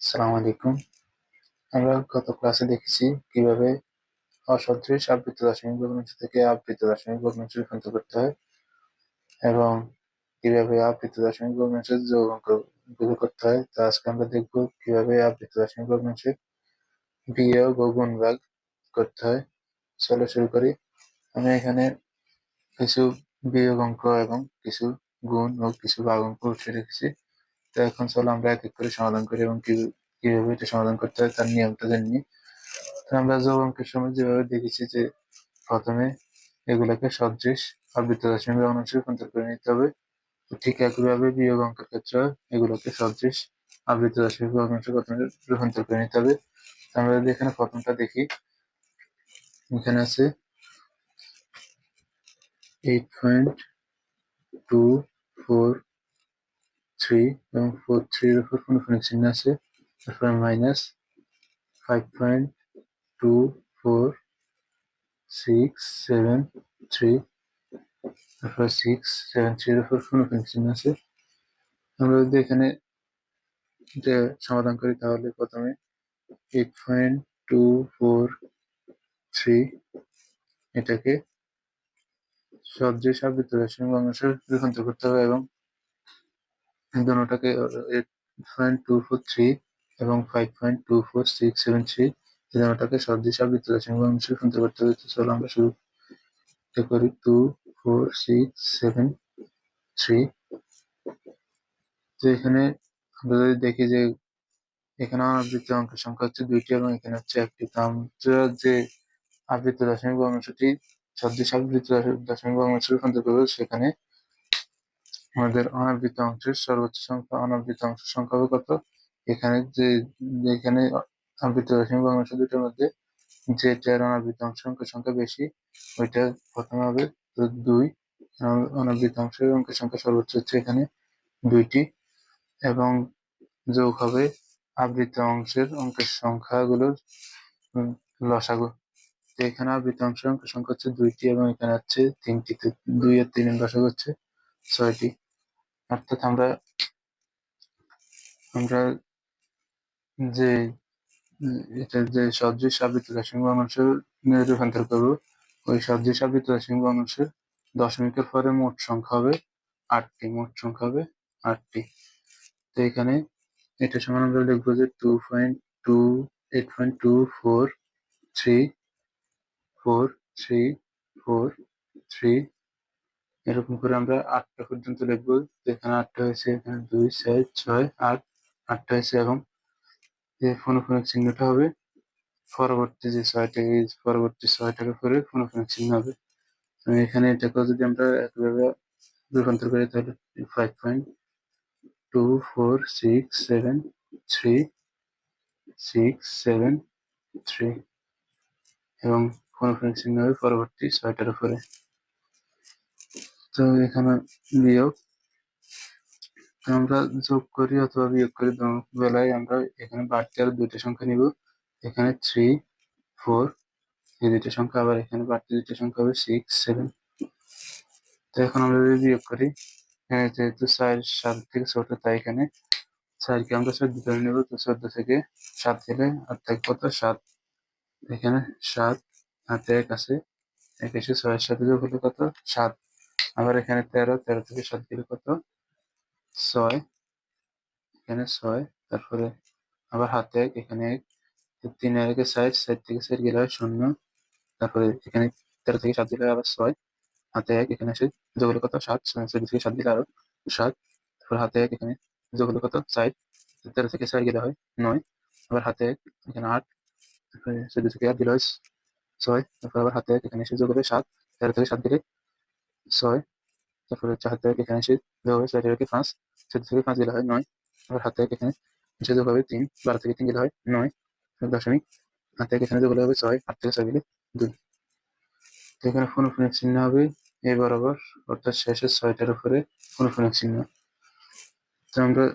আসসালামু আলাইকুম। আমরা গত ক্লাসে দেখেছি কিভাবে অসদৃশ আবৃত দশমিক ভগ্নাংশ থেকে আবৃত দশমিক ভগ্নাংশে রূপান্তর করতে হয় এবং কিভাবে আবৃত দশমিক ভগ্নাংশের যোগ অঙ্ক বের করতে হয়। তো আজকে আমরা দেখব কিভাবে আবৃত দশমিক ভগ্নাংশে বিয়োগ ও গুণ ভাগ করতে হয়। চলো শুরু করি। আমি এখানে কিছু বিয়োগ অঙ্ক এবং কিছু গুণ ও কিছু ভাগ অঙ্ক উঠিয়ে রেখেছি। তো এখন চলো আমরা এক এক করে সমাধান করি এবং কিভাবে এটা সমাধান করতে হয় তার নিয়মটা জেনে নিই। আমরা যোগ অঙ্কের সময় যেভাবে দেখেছি যে প্রথমে এগুলোকে সদৃশ আবৃত দশমিক ভগ্নাংশে রূপান্তর করে নিতে হবে, ঠিক একইভাবে বিয়োগ অঙ্কের ক্ষেত্রে এগুলোকে সদৃশ আবৃত দশমিক ভগ্নাংশে প্রথমে রূপান্তর করে নিতে হবে। আমরা যদি এখানে প্রথমটা দেখি, এখানে আছে 8.243 এবং 43 এর উপর কোনো চিহ্ন আছে, তারপরে মাইনাস 5.24673, তারপর 673 এর উপর কোনো চিহ্ন আছে। আমরা যদি এখানে এটা সমাধান করি তাহলে প্রথমে 8.243 এটাকে সদৃশ আবৃত দশমিক ভগ্নাংশে রূপান্তর করতে হবে এবং দুটোটাকে 8.243 এবং 5.24673 এই দুটোটাকে সদৃশ আবৃত দশমিক ভগ্নাংশে রূপান্তর করতে হবে। চলো আমরা শুরু করি। 24673, তো এখানে আমরা যদি দেখি যে এখানে অনাবৃত অঙ্কের সংখ্যা হচ্ছে 2টি এবং এখানে হচ্ছে 1টি। তো আমরা যে আবৃত দশমিক ভগ্নাংশটি সদৃশ আবৃত দশমিক ভগ্নাংশে রূপান্তর করব, সেখানে আমাদের অনাবৃত অংশের সর্বোচ্চ সংখ্যা অনাবৃত অংশের সংখ্যা হবে কত, এখানে যেখানে আবৃত দশমিক ভগ্নাংশ দুটোর মধ্যে যেটার অনাবৃত অঙ্কের সংখ্যা বেশি ওইটা প্রথমে হবে। তো 2, অনাবৃত অঙ্কের সংখ্যা সর্বোচ্চ হচ্ছে এখানে 2টি এবং যোগ হবে আবৃত অঙ্কের সংখ্যাগুলোর লসাগু। তো এখানে আবৃত অংশের সংখ্যা হচ্ছে 2টি এবং এখানে হচ্ছে 3টি। 2 আর 3 এর লসাগু হচ্ছে 6টি। অর্থাৎ আমরা যে এটা যে সদৃশ আবৃত দশমিক ভগ্নাংশে রূপান্তর করবো, ওই সদৃশ আবৃত দশমিক ভগ্নাংশের দশমিকের পরে মোট সংখ্যা হবে 8টি। মোট সংখ্যা হবে 8টি। তো এখানে এটা সমান আমরা লিখবো যে 8.2434343 এরকম করে আমরা 8টা পর্যন্ত লিখবো। এখানে 8টা হয়েছে, এখানে 2 4 6 8, 8টা হয়েছে এবং ফোনফোনিক চিহ্নটা হবে পরবর্তী যে 6টা, এই পরবর্তী 6টার উপরে ফোনফোনিক চিহ্ন হবে। এখানে এটাকেও যদি আমরা একইভাবে রূপান্তর করি তাহলে 5.24673 এবং ফোনফোনিক চিহ্ন হবে পরবর্তী 6টার উপরে। তো এখানে বিয়োগ, আমরা যোগ করি অথবা বিয়োগ করি বেলায় আমরা এখানে বাড়তি আরো 2টা সংখ্যা নিব। এখানে 3 4 এই 2টা সংখ্যা, আবার এখানে বাড়তি 2টা সংখ্যা হবে 6 7। তো এখন আমরা যদি বিয়োগ করি, যেহেতু 4 7 থেকে ছোট, তাই এখানে 4কে আমরা 14 ধরে নেব। তো 14 থেকে 7 গেলে আর থাকবে কত, 7। এখানে 7 হাতে 1 আছে, 1 এসে 6 এর সাথে যোগ হলো কত, 7। আবার এখানে 13 13 থেকে 7 গেলে কত, 6। এখানে 6, তারপরে আবার হাতে 1, এখানে 1, 3 আর 1 6, 6 থেকে 4 গেলে হয় 0। তারপরে এখানে 13 থেকে 7 দিলে আবার 6, হাতে 1, এখানে এসে যোগ হলো কত, 7। 4 থেকে 7 দিলে আরো 7, তারপর হাতে 1, এখানে যোগ হলো কত, 4। 13 থেকে 4 গেলে হয় 9, আবার হাতে 1, এখানে 8, তারপরে 14 থেকে 8 দিলে হয় 6, তারপর আবার হাতে 1, এখানে এসে যোগ হবে 7। 13 থেকে 7 দিলে 6, তারপরে হাতে 1, এখানে এসে যোগ হবে 4 থেকে 5, 14 থেকে 5 দিলে হয় 9, আবার হাতে 1, এখানে এসে যোগ হবে 3, 12 থেকে 3 দিলে হয় 9 দশমিক, হাতে 1, এখানে যোগ হলে হবে 6, 8 থেকে 6 দিলে 2। তো এখানে ফোনফোনিক চিহ্ন হবে এই বরাবর, অর্থাৎ শেষের 6টার উপরে ফোনফোনিক চিহ্ন। তো আমরা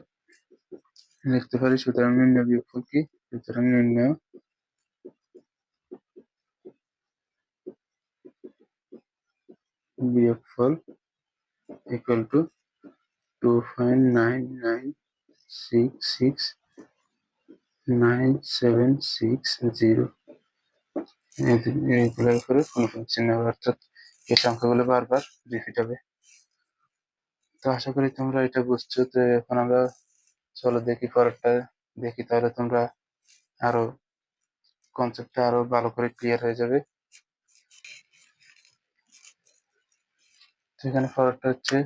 লিখতে পারি সুতরাং নির্ণয় বিয়োগফল কি, সুতরাং নির্ণয় বিয়োগফল ইকুয়াল টু 2.9966 9760 এইগুলোর উপরে পুনঃপুন চিহ্ন হবে, অর্থাৎ এই সংখ্যাগুলো বারবার রিপিট হবে। তো আশা করি তোমরা এটা বুঝছো। তো এখন আমরা চলো দেখি পরেরটা দেখি, তাহলে তোমরা আরো কনসেপ্টটা আরো ভালো করে ক্লিয়ার হয়ে যাবে। এখানে পরেরটা হচ্ছে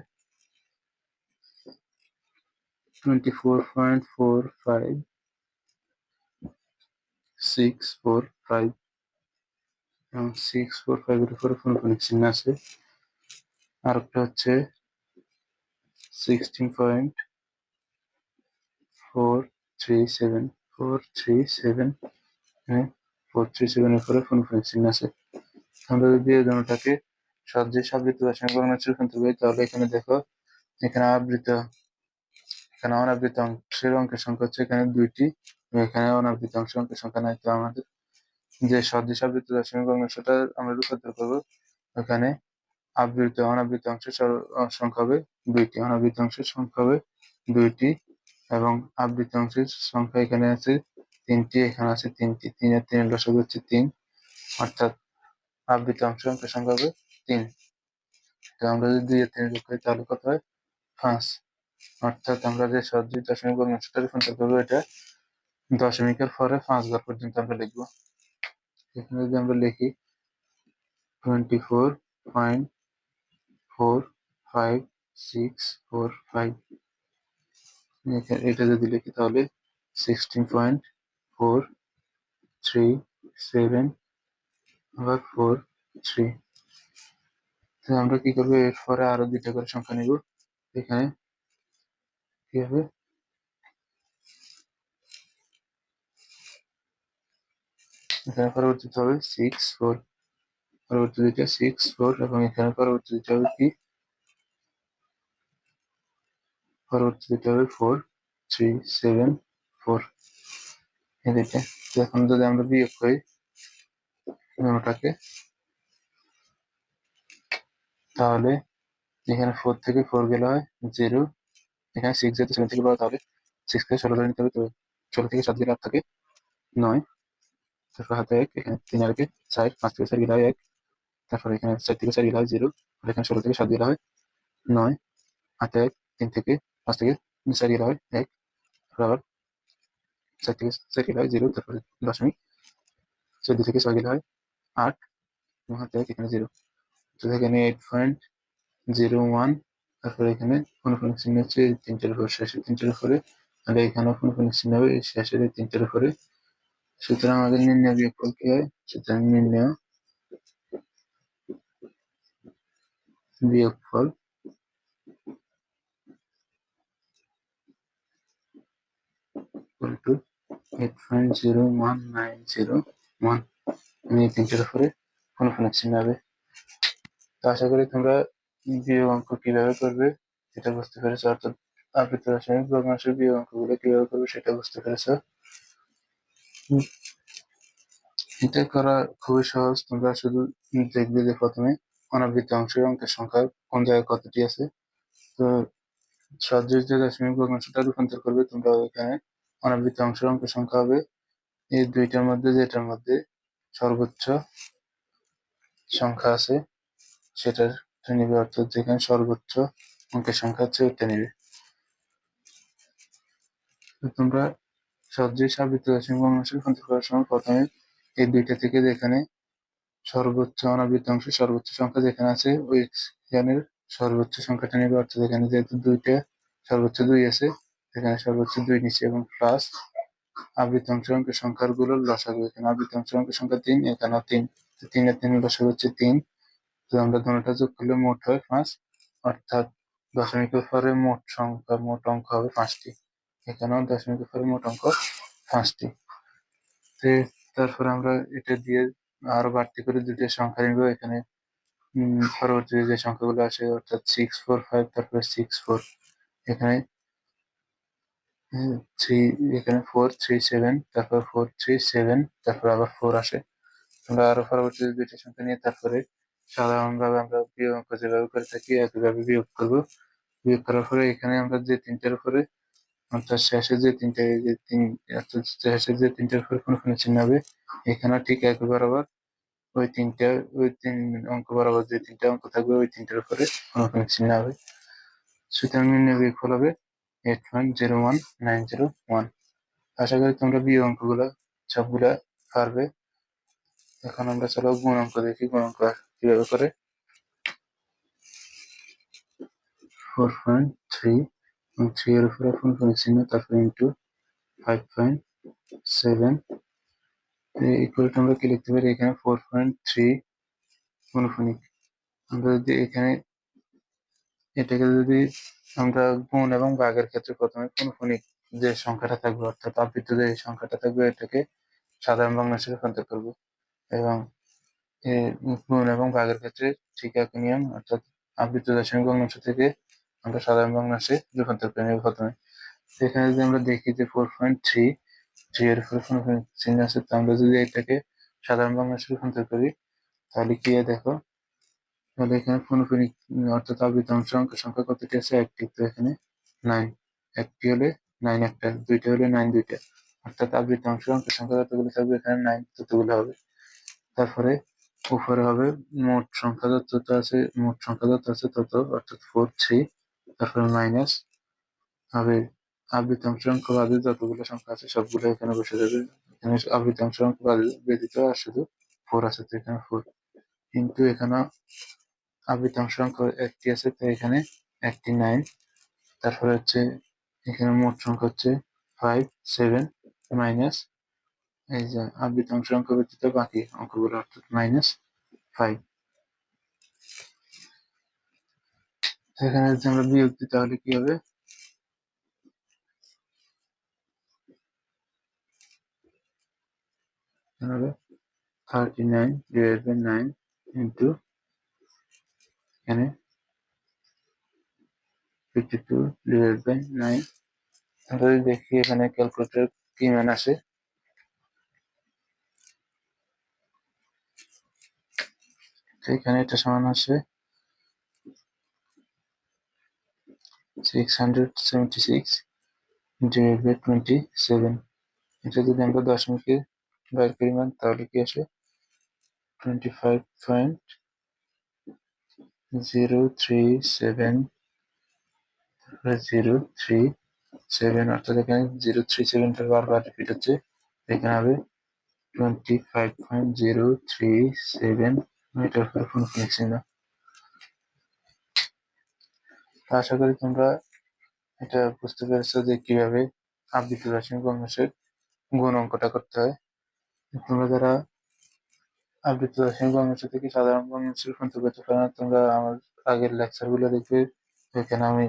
24.45645 এবং 645 এর উপরে পুনঃপুন চিহ্ন আছে। আরেকটা হচ্ছে 16.437 437 এর উপরে পুনঃপুন চিহ্ন আছে। আমরা যদি এই দুটোটাকে সদৃশ আবৃত দশমিক ভগ্নাংশে রূপান্তর করি, তাহলে এখানে দেখো, এখানে অনাবৃত অংশের অঙ্কের সংখ্যা হচ্ছে এখানে 2টি, এখানে অনাবৃত অংশের অঙ্কের সংখ্যা নাই। তো আমাদের যে সদৃশ আবৃত দশমিক ভগ্নাংশটা আমরা রূপান্তর করবো, এখানে অনাবৃত অংশের সংখ্যা হবে 2টি, অনাবৃত অংশের সংখ্যা হবে 2টি এবং আবৃত অংশের সংখ্যা এখানে আছে 3টি, এখানে আছে 3টি। 3 আর 3 এর লসাগু হচ্ছে 3, অর্থাৎ আবৃত অংশের অঙ্কের সংখ্যা হবে 3। তো আমরা যদি 2 আর 3 যোগ করি তাহলে কত হয়? 5। অর্থাৎ আমরা যে সদৃশ দশমিক ভগ্নাংশটা রূপান্তর করবো, এটা দশমিকের পরে 5 ঘর পর্যন্ত আমরা লিখবো। এখানে যদি আমরা লিখি 24.45645, এটা যদি লিখি তাহলে 16.437 আবার 43। তো আমরা কি করবো, এর পরে আরো 2টা করে সংখ্যা নিব। এখানে কি হবে, এখানে পরবর্তীতে হবে 64, পরবর্তী দুইটা 64 এবং এখানে পরবর্তী দুইটা হবে কি, পরবর্তী দুইটা হবে 4374 এই দুইটা। তো এখন যদি আমরা বিয়োগ করি ওটাকে, তাহলে এখানে 4 থেকে 4 গেলে হয় 0, এখানে 6 যেহেতু 7 থেকে বড়, তাহলে 6 থেকে 16 ধরে নিতে হবে। তো 16 থেকে 7 গেলে 8 থাকে 9, তারপর হাতে 1, এখানে 3 আর 1 4, 5 থেকে 4 গেলে হয় 1, তারপর এখানে 4 থেকে 4 গেলে হয় 0, আর এখানে 16 থেকে 7 গেলে হয় 9, হাতে 1, 3 থেকে 5 থেকে 4 গেলে হয় 1, আবার 4 থেকে 4 গেলে হয় 0, তারপরে দশমিক, 14 থেকে 6 গেলে হয় 8 এবং হাতে 1, এখানে 0। তো এখানে 8.01, তারপরে এখানে পুনঃপুনিক চিহ্ন হচ্ছে এই 3টার উপর, শেষের 3টার উপরে, আর এখানেও পুনঃপুনিক চিহ্ন হবে এই শেষের এই 3টার উপরে। সুতরাং আমাদের নির্ণয় বিয়োগফল কি হয়? সুতরাং নির্ণয় বিয়োগফল equal to 8.01901, এই 3টার উপরে পুনঃপুনিক চিহ্ন হবে। তো আশা করি তোমরা বিয়োগ অঙ্ক কিভাবে করবে সেটা বুঝতে পেরেছো, অর্থাৎ আবৃত দশমিক ভগ্নাংশের বিয়োগ অঙ্কগুলো কিভাবে করবে সেটা বুঝতে পেরেছো। এটা করা খুবই সহজ। তোমরা শুধু দেখবে যে প্রথমে অনাবৃত অংশের অঙ্কের সংখ্যা কোন জায়গায় কতটি আছে। তো সদৃশ যে দশমিক ভগ্নাংশটা রূপান্তর করবে, তোমরা এখানে অনাবৃত অংশের অঙ্কের সংখ্যা হবে এই দুইটার মধ্যে যেটার মধ্যে সর্বোচ্চ সংখ্যা আছে সেটার নিবে, অর্থাৎ যেখানে সর্বোচ্চ অঙ্কের সংখ্যা আছে ওইটা নিবে। তোমরা সদৃশ আবৃত দশমিক ভগ্নাংশে রূপান্তর করার সময় প্রথমে এই দুইটা থেকে যেখানে সর্বোচ্চ অনাবৃত অংশের সর্বোচ্চ সংখ্যা যেখানে আছে ওইখানের সর্বোচ্চ সংখ্যাটা নেবে, অর্থাৎ এখানে যেহেতু দুইটা সর্বোচ্চ 2 আছে, এখানে সর্বোচ্চ 2 নিচ্ছে এবং প্লাস আবৃত অংশের অঙ্কের সংখ্যাগুলোর লসাগু, এখানে আবৃত অংশের অঙ্কের সংখ্যা 3, এখানেও 3, 3 আর 3 লসাগু হচ্ছে 3। তো আমরা দুটোটা যোগ করলে মোট হয় 5, অর্থাৎ দশমিকের পরে মোট অঙ্ক হবে 5টি, এখানেও দশমিকের পরে মোট অঙ্ক 5টি। তারপর আমরা এটা দিয়ে আরো বাড়তি করে 2টা সংখ্যা নিব। এখানে পরবর্তী যে সংখ্যাগুলো আসে, অর্থাৎ 645, তারপরে 64, এখানে 437, তারপর 437, তারপর আবার 4 আসে। আমরা আরো পরবর্তী 2টা সংখ্যা নিয়ে তারপরে সাধারণভাবে আমরা বিয়োগ অঙ্ক যেভাবে করে থাকি একইভাবে বিয়োগ করব। বিয়োগ করার পরে এখানে আমরা যে 3টার উপরে অর্থাৎ শেষে যে তিনটার উপরে কোনো চিহ্ন হবে, এখানে ঠিক একই বরাবর ওই তিন অঙ্ক বরাবর যে তিনটা অঙ্ক থাকবে ওই তিনটার উপরে কোনো চিহ্ন হবে। সুতরাং নির্ণয় বিয়োগফল হবে 8.01901। আশা করি তোমরা বিয়োগ অঙ্কগুলো সবগুলা পারবে। এখন আমরা চলো গুণ অঙ্ক দেখি, গুণ অঙ্ক কিভাবে করে। 4.3 এবং 3 এর উপরে কোনো চিহ্ন, তারপরে ইন্টু 5.7 ইকুয়াল টু আমরা কি লিখতে পারি, এখানে 4.3 গুণফনিক। আমরা যদি এখানে এটাকে যদি আমরা গুণ এবং ভাগের ক্ষেত্রে প্রথমে গুণফনিক যে সংখ্যাটা থাকবে, অর্থাৎ আবৃত্ত যে সংখ্যাটা থাকবে এটাকে সাধারণ ভগ্নাংশে রূপান্তর করবো, এবং গুণ এবং ভাগের ক্ষেত্রে ঠিক একই নিয়ম, অর্থাৎ আবৃত্ত দশমিক ভগ্নাংশ থেকে আমরা সাধারণ ভগ্নাংশে রূপান্তর করে নেব প্রথমে। এখানে যদি আমরা দেখি যে 4.3 এর উপরে কোনো চিহ্ন আছে, তো আমরা যদি এটাকে সাধারণ ভগ্নাংশে রূপান্তর করি তাহলে কি হয় দেখো, তাহলে এখানে ফুনফুনিক অর্থাৎ আবৃত অঙ্কের সংখ্যা কতটি আছে, একটি। তো এখানে 9, একটি হলে 9 একটা, দুইটা হলে 9 দুইটা, অর্থাৎ আবৃত অঙ্কের সংখ্যা যতগুলো থাকবে এখানে 9 ততগুলো হবে। তারপরে উপরে হবে মোট সংখ্যা যত আছে তত, অর্থাৎ 4.3, তারপরে মাইনাস হবে আবৃত অংশ বাদে যতগুলো সংখ্যা আছে সবগুলো এখানে বসে যাবে। এখানে আবৃত অংশ ব্যতীত আর শুধু 4 আছে, তো এখানে 4, কিন্তু এখানে আবৃত সংখ্যা একটি আছে, তো এখানে একটি 9, তারপরে হচ্ছে এখানে মোট সংখ্যা হচ্ছে 5 7 মাইনাস এই যে আবৃত সংখ্যা ব্যতীত বাকি অঙ্কগুলো, অর্থাৎ -5। এখানে যদি আমরা বিয়োগ দিই তাহলে কি হবে, হবে 39/9 ইন্টু এখানে 52/9। আমরা যদি দেখি এখানে ক্যালকুলেটর কি মান আসে, এখানে এটা সমান আসে 676/27। এটা যদি আমরা দশমিকে বাইর করি মান তাহলে কি আসে 25.037, অর্থাৎ এখানে 037টা বারবার রিপিট হচ্ছে, এখানে হবে 25.037 মিটার পার ফুনফুনিক চিহ্ন। আশা করি তোমরা এটা বুঝতে পেরেছো যে কিভাবে আবৃত দশমিক ভগ্নাংশের গুণ অঙ্কটা করতে হয়। তোমরা যারা আবৃত দশমিক ভগ্নাংশ থেকে সাধারণ ভগ্নাংশে রূপান্তর করতে পারো না, তোমরা আমার আগের লেকচার গুলো দেখবে, এখানে আমি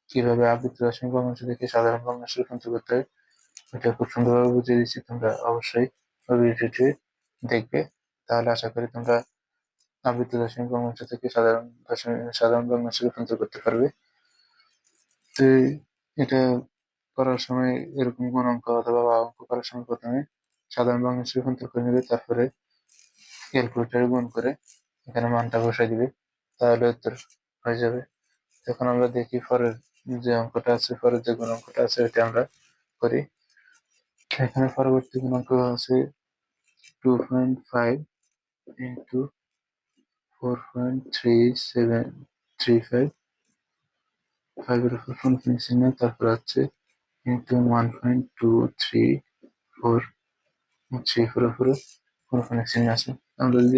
কিভাবে আবৃত দশমিক ভগ্নাংশ থেকে সাধারণ ভগ্নাংশে রূপান্তর করতে হয় এটা খুব সুন্দরভাবে বুঝিয়ে দিচ্ছি। তোমরা অবশ্যই ওই ভিডিওটি দেখবে, তাহলে আশা করি তোমরা আবৃত দশমিক ভগ্নাংশ থেকে সাধারণ ভগ্নাংশে রূপান্তর করতে পারবে। তো এটা করার সময় এরকম কোন অঙ্ক অথবা অঙ্ক করার সময় প্রথমে সাধারণ ভগ্নাংশে রূপান্তর করে নেবে, তারপরে ক্যালকুলেটরে গুণ করে এখানে মানটা বসাই দিবে, তাহলে উত্তর হয়ে যাবে। এখন আমরা দেখি পরের যে অঙ্কটা আছে, পরের যে গুণ অঙ্কটা আছে এটা আমরা করি। এখানে পরবর্তী গুণ অঙ্ক আছে 2.5 ইন্টু 4.3735, 5 এর উপর ফুনফুনি চিহ্ন, তারপর আছে ইন্টু 1.234, 3 এর উপরে ফুনফুনি চিহ্ন আছে। আমরা যদি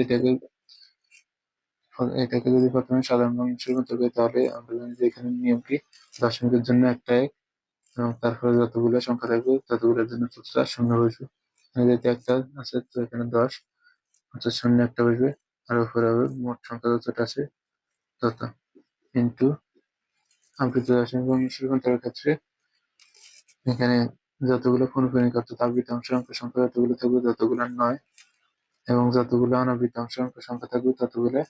এটাকে যদি প্রথমে সাধারণ ভগ্নাংশে রূপান্তর করি তাহলে আমরা জানি যে এখানে নিয়ম কি, দশমিকের জন্য একটা 1 এবং তারপরে যতগুলো সংখ্যা থাকবে ততগুলোর জন্য ততটা শূন্য বসবে। যেহেতু একটা আছে তো এখানে 10, অর্থাৎ শূন্য একটা বসবে, আর উপরে হবে মোট সংখ্যা যতটা আছে তত, কিন্তু আবৃত দশমিক ভগ্নাংশে রূপান্তরের ক্ষেত্রে এখানে যতগুলো ফুনফুনিক অর্থাৎ আবৃত অংশের সংখ্যা যতগুলো থাকবে ততগুলো 9, এবং যতগুলো অনাবৃত অংশের সংখ্যা থাকবে ততগুলো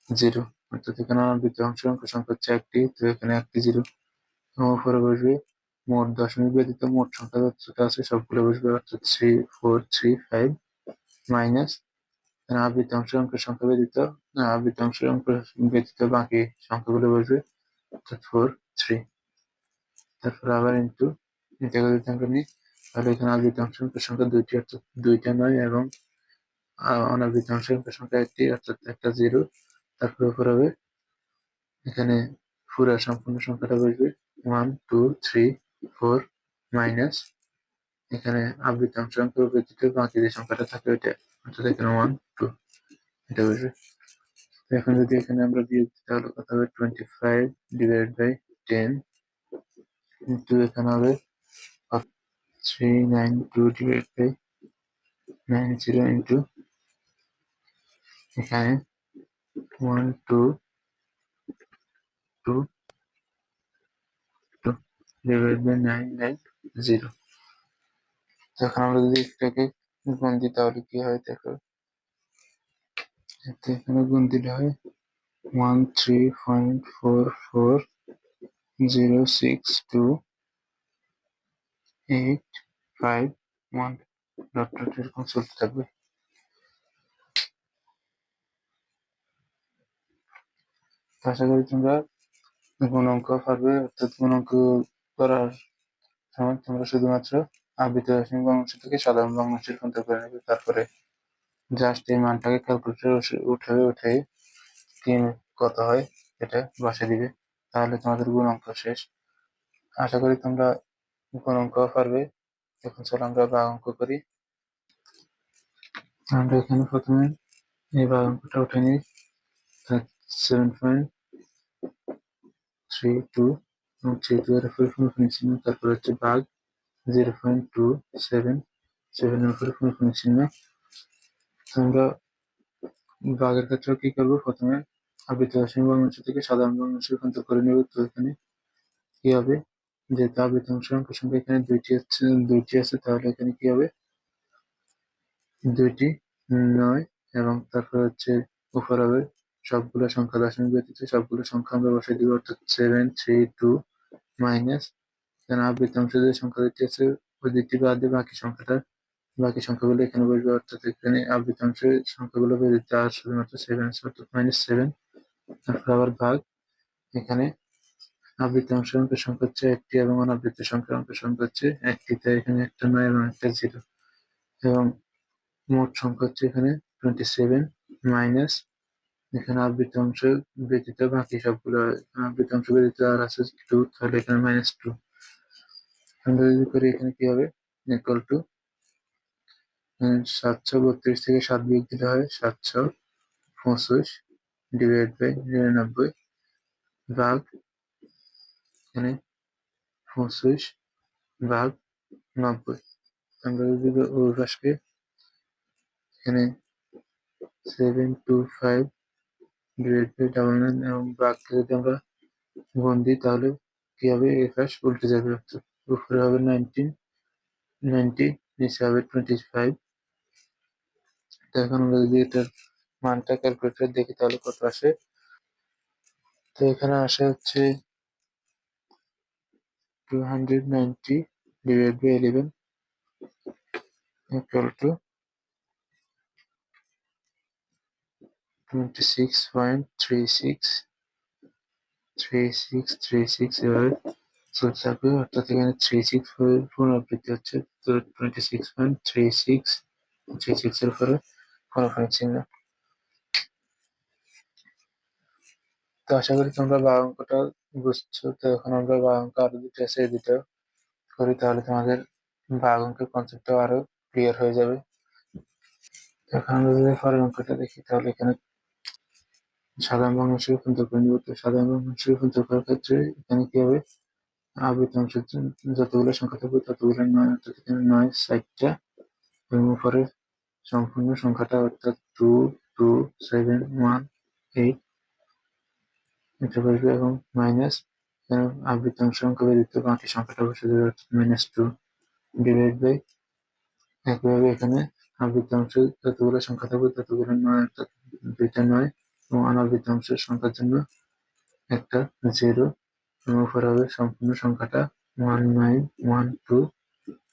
0, অর্থাৎ এখানে অনাবৃত অংশের সংখ্যা হচ্ছে একটি, তো এখানে একটি 0, এবং উপরে বসবে মোট দশমিক ব্যতীত মোট সংখ্যা যতটা আছে সবগুলো বসবে, অর্থাৎ 3435 মাইনাস আবৃত অংশের সংখ্যা ব্যতীত বাকি সংখ্যাগুলো বসবে, অর্থাৎ 43। তারপর আবার ইন্টু, এটা করে যদি আমরা নিই তাহলে এখানে আবৃত অংশের সংখ্যা দুইটি অর্থাৎ দুইটা নয়, এবং অনাবৃত অংশের সংখ্যা একটি অর্থাৎ একটা জিরো। তারপর উপর হবে এখানে পুরো সম্পূর্ণ সংখ্যাটা বসবে 1 2 3 4 মাইনাস এখানে আবৃত অংশের ব্যতীত বাকি যে সংখ্যাটা থাকে ওইটা, অর্থাৎ এখানে 1 2 এটা বসবে। এখন যদি এখানে আমরা বিয়োগ দিই তাহলে কত হবে 25 ডিভাইড বাই 10 ইন্টু এখানে হবে 392 ডিভাইড বাই 90 ইন্টু এখানে 1 2 2 2 ডিভাইড বাই 990। যখন আমরা যদি এটাকে গুণ দিই তাহলে কি হয় দেখো, এখানে গুণ দিলে হয় 13.44062851 ডট ডট এরকম চলতে থাকবে। আশা করি তোমরা গুণাঙ্ক পারবে, অর্থাৎ গুণাঙ্ক করার সময় তোমরা শুধুমাত্র আবৃত দশমিক ভগ্নাংশ থেকে সাধারণ ভগ্নাংশে রূপান্তর করে নেবে, তারপরে জাস্ট এই মানটাকে ক্যালকুলেটরে উঠে কি কত হয় এটা বসে দিবে, তাহলে তোমাদের গুণাঙ্ক শেষ। আশা করি তোমরা গুণাঙ্ক পারবে। এখন চলো আমরা ভাগাঙ্ক করি। আমরা এখানে প্রথমে এই ভাগাঙ্কটা উঠে নিই 7.32 এবং 32 এর উপরে কোনো চিহ্ন, তারপর হচ্ছে ভাগ 0.277 এর উপরে কোনো চিহ্ন। আমরা ভাগের ক্ষেত্রে কি করবো, প্রথমে আবৃত দশমিক ভগ্নাংশ থেকে সাধারণ ভগ্নাংশে রূপান্তর করে নেব। তো এখানে কি হবে, যেহেতু আবৃত অংশের সংখ্যা এখানে দুইটি আছে তাহলে এখানে কি হবে 2টি 9, এবং তারপর হচ্ছে উপর হবে সবগুলো সংখ্যা দশমিক ব্যতীত সবগুলো সংখ্যা আমরা বসাই দিব, অর্থাৎ 732 মাইনাস এখানে আবৃত অংশ যে সংখ্যা দুটি আছে ওই দুটি বাদ দিয়ে বাকি সংখ্যাগুলো এখানে বসবে, অর্থাৎ এখানে আবৃত অংশের সংখ্যাগুলো ব্যতীত আর শুধুমাত্র 7 আছে, অর্থাৎ -7। তারপর আবার ভাগ এখানে আবৃত অংশের সংখ্যা হচ্ছে একটি এবং অনাবৃত অংশের সংখ্যা হচ্ছে একটি, তাই এখানে একটা 9 এবং একটা 0, এবং মোট সংখ্যা হচ্ছে এখানে 27 মাইনাস এখানে আবৃত অংশ ব্যতীত বাকি সবগুলো, আবৃত অংশ ব্যতীত আর আছে 2, তাহলে এখানে -2। আমরা যদি করি এখানে কি হবে, ইকুয়াল টু 732 থেকে 7 বিয়োগ দিলে হয় 725 ডিভাইড বাই 99 ভাগ এখানে 25 ভাগ 90। আমরা যদি ওই পাশকে এখানে 725 ডিভাইড বাই 99 এবং ভাগকে যদি আমরা গুণ দিই তাহলে কি হবে, এই পাশ উল্টে যাবে, অর্থাৎ উপরে হবে 90 নিচে হবে 25। তো এখন আমরা যদি এটার মানটা ক্যালকুলেটর দেখি তাহলে কত আসে। তো এখানে আসে হচ্ছে 290 ডিভাইড বাই 11 ইকুয়াল টু 26.36 এভাবে চলতে থাকবে, অর্থাৎ এখানে 36 পুনরাবৃত্তি হচ্ছে, তো 26.36 এর উপরে কোনো চিহ্ন। তো আশা করি তোমরা অঙ্কটা বুঝছো। তো এখন আমরা অঙ্ক আরো দুটো আছে, এই দুটো করি তাহলে তোমাদের অঙ্কের কনসেপ্টটা আরো ক্লিয়ার হয়ে যাবে। এখন আমরা যদি পরের অঙ্কটা দেখি তাহলে এখানে সাধারণ ভগ্নাংশে রূপান্তর করে নিব। তো সাধারণ ভগ্নাংশে রূপান্তর করার ক্ষেত্রে এখানে কি হবে, আবৃত অংশের যতগুলো সংখ্যা থাকবে ততগুলো 9, অর্থাৎ এখানে 9 4টা, এবং উপরের সম্পূর্ণ সংখ্যাটা অর্থাৎ 22718 এটা বসবে, এবং মাইনাস আবৃত সংখ্যা ব্যতীত বাকি সংখ্যাটা বসে যাবে, অর্থাৎ -2 ডিভাইড বাই একইভাবে এখানে আবৃত অংশে যতগুলো সংখ্যা থাকবে ততগুলো 9, অর্থাৎ দুইটা 9, এবং অনাবৃত অংশের সংখ্যার জন্য একটা 0, এবং উপরে হবে সম্পূর্ণ সংখ্যাটা 1912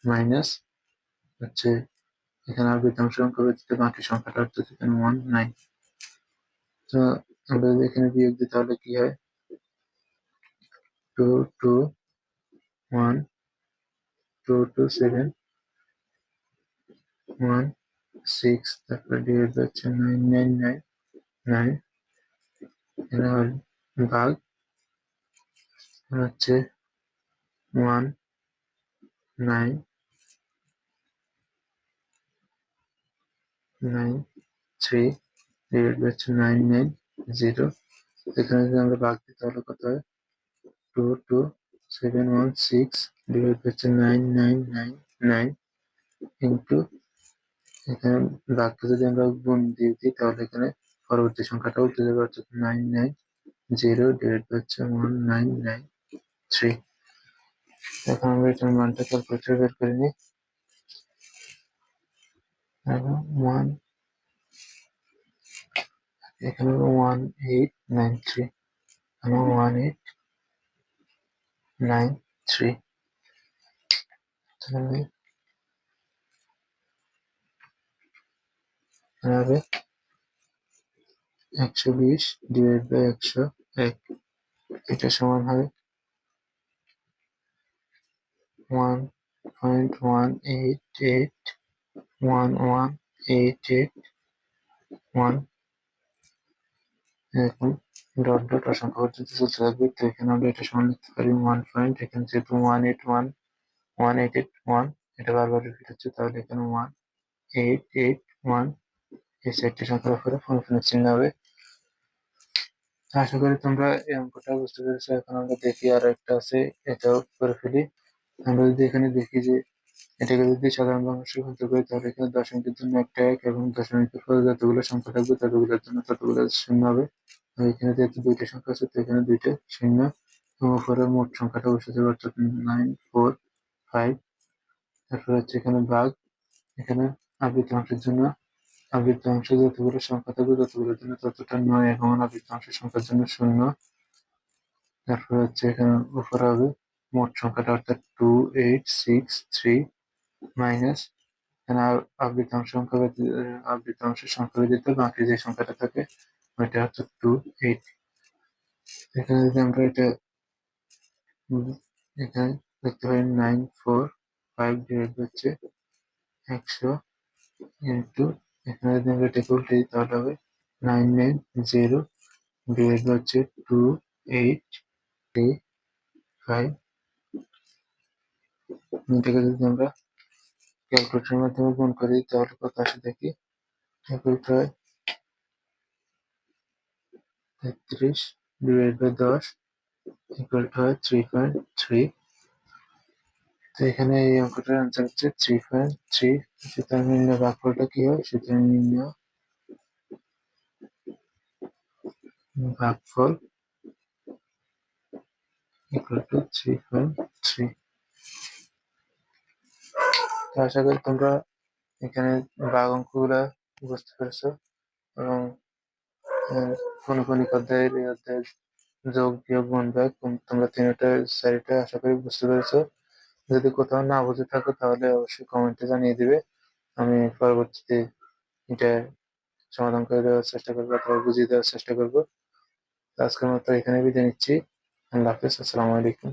মাইনাস হচ্ছে এখানে আবৃত সংখ্যা ব্যতীত বাকি সংখ্যাটা, অর্থাৎ এখানে 19। তো আমরা যদি এখানে বিয়োগ দিই তাহলে কি হয়, 2 2 1 2 2 7 1 6 তারপরে ডিভাইড বাই হচ্ছে 9 9 9 9 এখানে ভাগ হচ্ছে 1 9 9 3 ডিভাইড বাই হচ্ছে 9 9 0 এখানে যদি আমরা ভাগ দিই তাহলে কত হয় 2 2 7 1 6 ডিভাইড বাই হচ্ছে 9 9 9 9 ইন্টু এখানে ভাগকে যদি আমরা গুণ দিয়ে দিই তাহলে এখানে পরবর্তী সংখ্যাটা উঠে যাবে অর্থাৎ 9 9 0 ডিভাইড বাই হচ্ছে 1 9 9 3। এখন আমরা এটার মানটা ক্যালকুলেটরে বের করে নিই। এখন 1 এখানে 1893 এবং 1893 তাহলে হবে 120 ডিভাইড বাই 101 এটা সমান হবে 1.1881188 এরকম ডট ডট অসংখ্য পর্যন্ত চলতে থাকবে। তো এখানে আমরা এটা সমান লিখতে পারি 1 পয়েন্ট এখানে যেহেতু 181 এটা বারবার রিপিট হচ্ছে তাহলে এখানে 1881 এই চারটি সংখ্যার উপরে ফুনফুনের চিহ্ন হবে। আশা করি তোমরা এই অঙ্কটা বুঝতে পেরেছো। এখন আমরা দেখি আর একটা আছে, এটাও করে ফেলি। আমরা যদি এখানে দেখি যে এটাকে যদি সাধারণ ভগ্নাংশে রূপান্তর করি তাহলে এখানে দশমিকের জন্য একটা 1 এবং দশমিকের পরে যতগুলো সংখ্যা থাকবে ততগুলোর জন্য ততগুলো শূন্য হবে। এখানে যেহেতু দুইটা সংখ্যা আছে তো এখানে দুইটা শূন্য এবং উপরে মোট সংখ্যাটা বসে যাবে অর্থাৎ 945। তারপর হচ্ছে এখানে ভাগ, এখানে আবৃত অংশের জন্য আবৃত অংশে যতগুলো সংখ্যা থাকবে ততগুলোর জন্য ততটা 9 এবং আবৃত অংশের সংখ্যার জন্য 0। তারপর হচ্ছে এখানে উপরে হবে মোট সংখ্যাটা অর্থাৎ 2863 মাইনাস এখানে আবৃতাংশ সংখ্যা আবৃতাংশের সংখ্যা ব্যতীত বাকি যে সংখ্যাটা থাকে ওইটা হচ্ছে 28। এখানে যদি আমরা এটা এখানে দেখতে পাই 945 ডিভাইড হচ্ছে 100 ইন্টু এখানে যদি আমরা এটা উল্টে দিই তাহলে হবে 990 ডিভাইড হচ্ছে 2835। এটাকে যদি আমরা ক্যালকুলেটরের মাধ্যমে গুণ করি তাহলে কত আসে দেখি। ক্যালকুলেট হয় 33 ডিভাইড বাই 10 ইকুয়াল টু হয় 3.3। তো এখানে এই অঙ্কটার আনসার হচ্ছে 3.3। সুতরাং নির্ণয় ভাগফলটা কি হয়, সুতরাং নির্ণয় ভাগফল ইকুয়াল টু 3.3। তো আশা করি তোমরা এখানে ভাগ অঙ্কগুলা বুঝতে পেরেছো এবং অনুকরণিক অধ্যায়ের এই অধ্যায়ের যোগ বিয়োগ গুণ ভাগ তোমরা তিনটা সাইডটা আশা করি বুঝতে পেরেছো। যদি কোথাও না বুঝে থাকো তাহলে অবশ্যই কমেন্টে জানিয়ে দিবে, আমি পরবর্তীতে এটা সমাধান করে দেওয়ার চেষ্টা করবো অথবা বুঝিয়ে দেওয়ার চেষ্টা করবো। আজকের মতো এখানে বিদায় নিচ্ছি। আল্লাহ হাফেজ, আসসালামু আলাইকুম।